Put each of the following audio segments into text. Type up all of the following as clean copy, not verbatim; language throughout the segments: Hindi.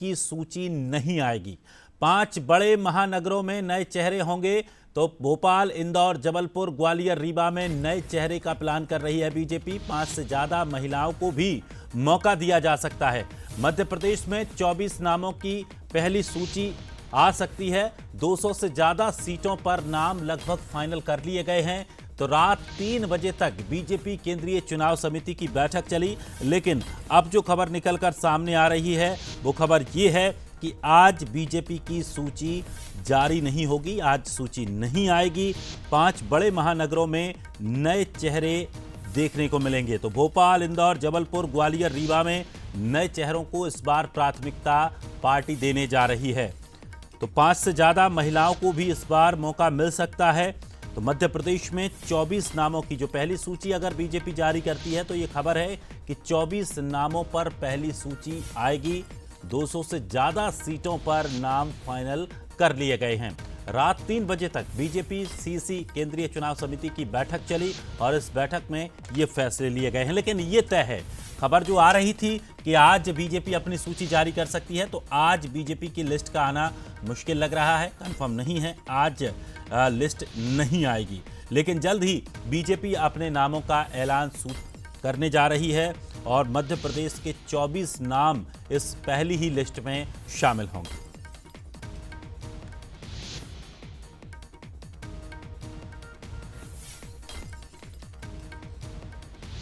की सूची नहीं आएगी। 5 बड़े महानगरों में नए चेहरे होंगे, तो भोपाल, इंदौर, जबलपुर, ग्वालियर, रीवा में नए चेहरे का प्लान कर रही है बीजेपी। 5 से ज्यादा महिलाओं को भी मौका दिया जा सकता है। मध्य प्रदेश में 24 नामों की पहली सूची आ सकती है। 200 से ज्यादा सीटों पर नाम लगभग फाइनल कर लिए गए हैं। तो रात 3 बजे तक बीजेपी केंद्रीय चुनाव समिति की बैठक चली, लेकिन अब जो खबर निकलकर सामने आ रही है वो खबर ये है कि आज बीजेपी की सूची जारी नहीं होगी, आज सूची नहीं आएगी। 5 बड़े महानगरों में नए चेहरे देखने को मिलेंगे। तो भोपाल, इंदौर, जबलपुर, ग्वालियर, रीवा में नए चेहरों को इस बार प्राथमिकता पार्टी देने जा रही है। तो 5 से ज्यादा महिलाओं को भी इस बार मौका मिल सकता है। तो मध्य प्रदेश में 24 नामों की जो पहली सूची अगर बीजेपी जारी करती है तो ये खबर है कि 24 नामों पर पहली सूची आएगी। 200 से ज्यादा सीटों पर नाम फाइनल कर लिए गए हैं। रात 3 बजे तक बीजेपी सीसी केंद्रीय चुनाव समिति की बैठक चली और इस बैठक में ये फैसले लिए गए हैं। लेकिन ये तय है, खबर जो आ रही थी कि आज बीजेपी अपनी सूची जारी कर सकती है, तो आज बीजेपी की लिस्ट का आना मुश्किल लग रहा है, कंफर्म नहीं है, आज लिस्ट नहीं आएगी। लेकिन जल्द ही बीजेपी अपने नामों का ऐलान करने जा रही है और मध्य प्रदेश के 24 नाम इस पहली ही लिस्ट में शामिल होंगे।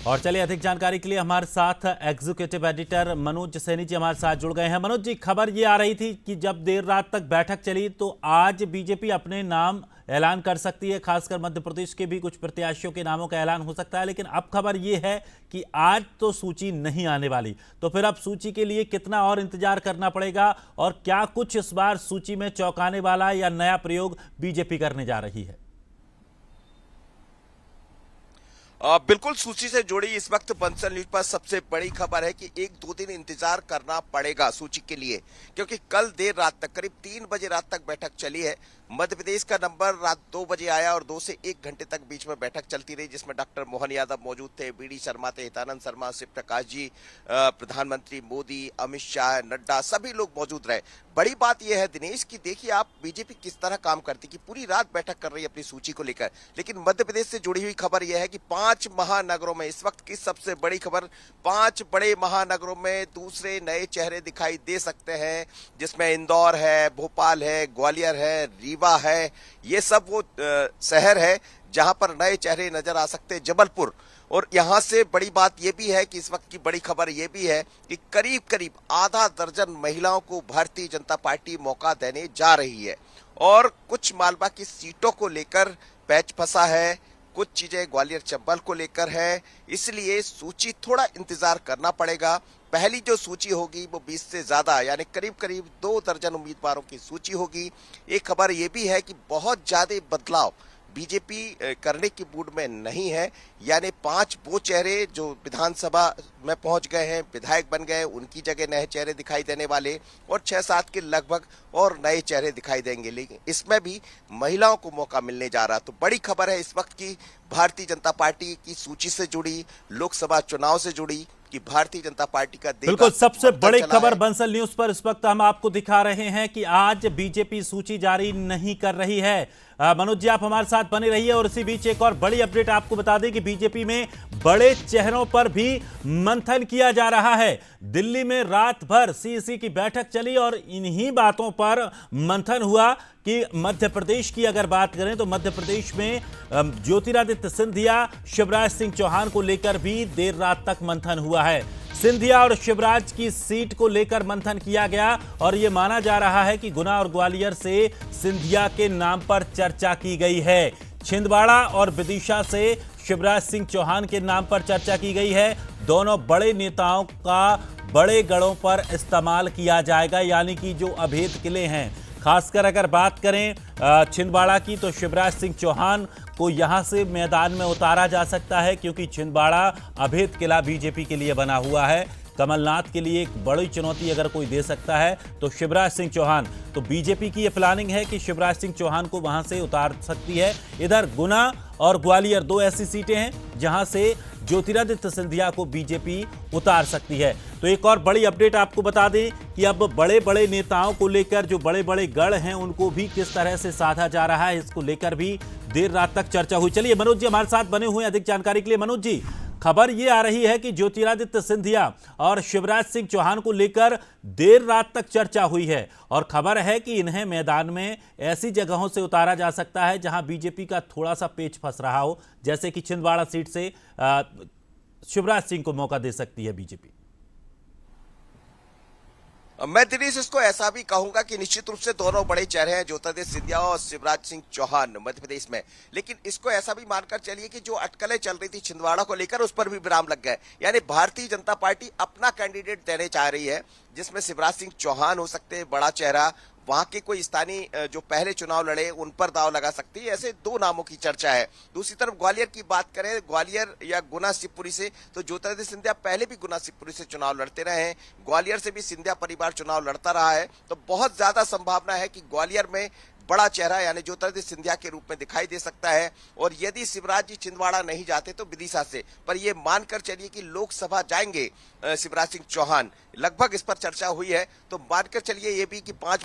और चलिए, अधिक जानकारी के लिए हमारे साथ एग्जीक्यूटिव एडिटर मनोज सैनी जी हमारे साथ जुड़ गए हैं। मनोज जी, खबर ये आ रही थी कि जब देर रात तक बैठक चली तो आज बीजेपी अपने नाम ऐलान कर सकती है, खासकर मध्य प्रदेश के भी कुछ प्रत्याशियों के नामों का ऐलान हो सकता है। लेकिन अब खबर ये है कि आज तो सूची नहीं आने वाली, तो फिर अब सूची के लिए कितना और इंतजार करना पड़ेगा और क्या कुछ इस बार सूची में चौंकाने वाला या नया प्रयोग बीजेपी करने जा रही है? बिल्कुल, सूची से जुड़ी इस वक्त बंसल न्यूज पर सबसे बड़ी खबर है कि 1-2 दिन इंतजार करना पड़ेगा सूची के लिए, क्योंकि कल देर रात तक, करीब 3 बजे रात तक बैठक चली है। मध्य प्रदेश का नंबर रात 2 बजे आया और 2 से 1 घंटे तक बीच में बैठक चलती रही, जिसमें डॉक्टर मोहन यादव मौजूद थे, बीडी शर्मा थे, हितानंद शर्मा, शिव प्रकाश जी, प्रधानमंत्री मोदी, अमित शाह, नड्डा, सभी लोग मौजूद रहे। बड़ी बात यह है दिनेश कि देखिए आप बीजेपी किस तरह काम करती कि पूरी रात बैठक कर रही है अपनी सूची को लेकर। लेकिन मध्य प्रदेश से जुड़ी हुई खबर यह है कि 5 महानगरों में इस वक्त की सबसे बड़ी खबर, 5 बड़े महानगरों में दूसरे नए चेहरे दिखाई दे सकते हैं, जिसमें इंदौर है, भोपाल है, ग्वालियर है, रीवा है। ये सब वो शहर है जहां पर नए चेहरे नजर आ सकते हैं। जबलपुर, और यहां से बड़ी बात यह भी है कि इस वक्त की बड़ी खबर यह भी है कि करीब करीब आधा दर्जन महिलाओं को भारतीय जनता पार्टी मौका देने जा रही है और कुछ मालवा की सीटों को लेकर पैच फंसा है, कुछ चीजें ग्वालियर चंबल को लेकर है, इसलिए सूची थोड़ा इंतजार करना पड़ेगा। पहली जो सूची होगी वो 20 से ज्यादा यानी करीब करीब 2 दर्जन उम्मीदवारों की सूची होगी। एक खबर ये भी है कि बहुत ज्यादा बदलाव बीजेपी करने की मूड में नहीं है, यानी 5 वो चेहरे जो विधानसभा में पहुंच गए हैं, विधायक बन गए, उनकी जगह नए चेहरे दिखाई देने वाले और 6-7 के लगभग और नए चेहरे दिखाई देंगे, लेकिन इसमें भी महिलाओं को मौका मिलने जा रहा। तो बड़ी खबर है इस वक्त की भारतीय जनता पार्टी की सूची से जुड़ी, लोकसभा चुनाव से जुड़ी, कि भारतीय जनता पार्टी का बिल्कुल सबसे बड़ी खबर बंसल न्यूज पर इस वक्त हम आपको दिखा रहे हैं कि आज बीजेपी सूची जारी नहीं कर रही है। मनोज जी, आप हमारे साथ बने रहिए और इसी बीच एक और बड़ी अपडेट आपको बता दें कि बीजेपी में बड़े चेहरों पर भी मंथन किया जा रहा है। दिल्ली में रात भर सीईसी की बैठक चली और इन्हीं बातों पर मंथन हुआ कि मध्य प्रदेश की अगर बात करें तो मध्य प्रदेश में ज्योतिरादित्य सिंधिया, शिवराज सिंह चौहान को लेकर भी देर रात तक मंथन हुआ है। सिंधिया और शिवराज की सीट को लेकर मंथन किया गया और यह माना जा रहा है कि गुना और ग्वालियर से सिंधिया के नाम पर चर्चा की गई है। छिंदवाड़ा और विदिशा से शिवराज सिंह चौहान के नाम पर चर्चा की गई है। दोनों बड़े नेताओं का बड़े गढ़ों पर इस्तेमाल किया जाएगा, यानी कि जो अभेद किले हैं, खासकर अगर बात करें छिंदवाड़ा की तो शिवराज सिंह चौहान को यहां से मैदान में उतारा जा सकता है, क्योंकि छिंदवाड़ा अभेद किला बीजेपी के लिए बना हुआ है। कमलनाथ के लिए एक बड़ी चुनौती अगर कोई दे सकता है तो शिवराज सिंह चौहान। तो बीजेपी की यह प्लानिंग है कि शिवराज सिंह चौहान को वहां से उतार सकती है। इधर गुना और ग्वालियर 2 ऐसी सीटें हैं जहां से ज्योतिरादित्य सिंधिया को बीजेपी उतार सकती है। तो एक और बड़ी अपडेट आपको बता दें कि अब बड़े बड़े नेताओं को लेकर जो बड़े बड़े गढ़ हैं उनको भी किस तरह से साधा जा रहा है, इसको लेकर भी देर रात तक चर्चा हुई। चलिए मनोज जी हमारे साथ बने हुए हैं अधिक जानकारी के लिए। मनोज जी, खबर यह आ रही है कि ज्योतिरादित्य सिंधिया और शिवराज सिंह चौहान को लेकर देर रात तक चर्चा हुई है और खबर है कि इन्हें मैदान में ऐसी जगहों से उतारा जा सकता है जहां बीजेपी का थोड़ा सा पेच फंस रहा हो, जैसे कि छिंदवाड़ा सीट से शिवराज सिंह को मौका दे सकती है बीजेपी। मैं दिनेश इसको ऐसा भी कहूंगा कि निश्चित रूप से दोनों बड़े चेहरे हैं, ज्योतिरादित्य सिंधिया और शिवराज सिंह चौहान मध्य प्रदेश में। लेकिन इसको ऐसा भी मानकर चलिए कि जो अटकलें चल रही थी छिंदवाड़ा को लेकर उस पर भी विराम लग गए। यानी भारतीय जनता पार्टी अपना कैंडिडेट देने चाह रही है, जिसमें शिवराज सिंह चौहान हो सकते हैं बड़ा चेहरा, वहां के कोई स्थानीय जो पहले चुनाव लड़े उन पर दाव लगा सकती है। ऐसे दो नामों की चर्चा है। दूसरी तरफ ग्वालियर की बात करें, ग्वालियर या गुना शिवपुरी से, तो ज्योतिरादित्य सिंधिया पहले भी गुना शिवपुरी से चुनाव लड़ते रहे हैं, ग्वालियर से भी सिंधिया परिवार चुनाव लड़ता रहा है। तो बहुत ज्यादा संभावना है कि ग्वालियर में बड़ा चेहरा यानी ज्योतिरादित्य सिंधिया के रूप में दिखाई दे सकता है। और यदि शिवराज जी छिंदवाड़ा नहीं जाते तो विदिशा से, पर यह मानकर चलिए कि लोकसभा जाएंगे शिवराज सिंह चौहान, लगभग इस पर चर्चा हुई है। तो मानकर चलिए ये भी कि पांच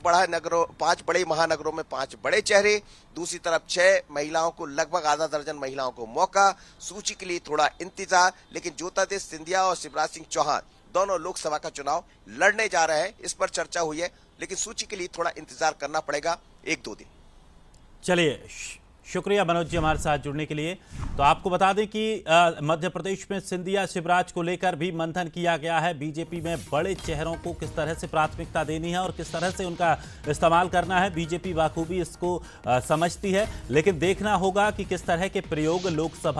बड़े महानगरों में 5 बड़े चेहरे, दूसरी तरफ 6 महिलाओं को, लगभग आधा दर्जन महिलाओं को मौका, सूची के लिए थोड़ा इंतजार। लेकिन ज्योतिरादित्य सिंधिया और शिवराज सिंह चौहान दोनों लोकसभा का चुनाव लड़ने जा रहे हैं, इस पर चर्चा हुई है। लेकिन सूची के लिए थोड़ा इंतजार करना पड़ेगा 1-2 दिन। चलिए शुक्रिया मनोज जी हमारे साथ जुड़ने के लिए। तो आपको बता दें कि मध्य प्रदेश में सिंधिया शिवराज को लेकर भी मंथन किया गया है। बीजेपी में बड़े चेहरों को किस तरह से प्राथमिकता देनी है और किस तरह से उनका इस्तेमाल करना है, बीजेपी बाखूबी इसको समझती है। लेकिन देखना होगा कि किस तरह के प्रयोग लोकसभा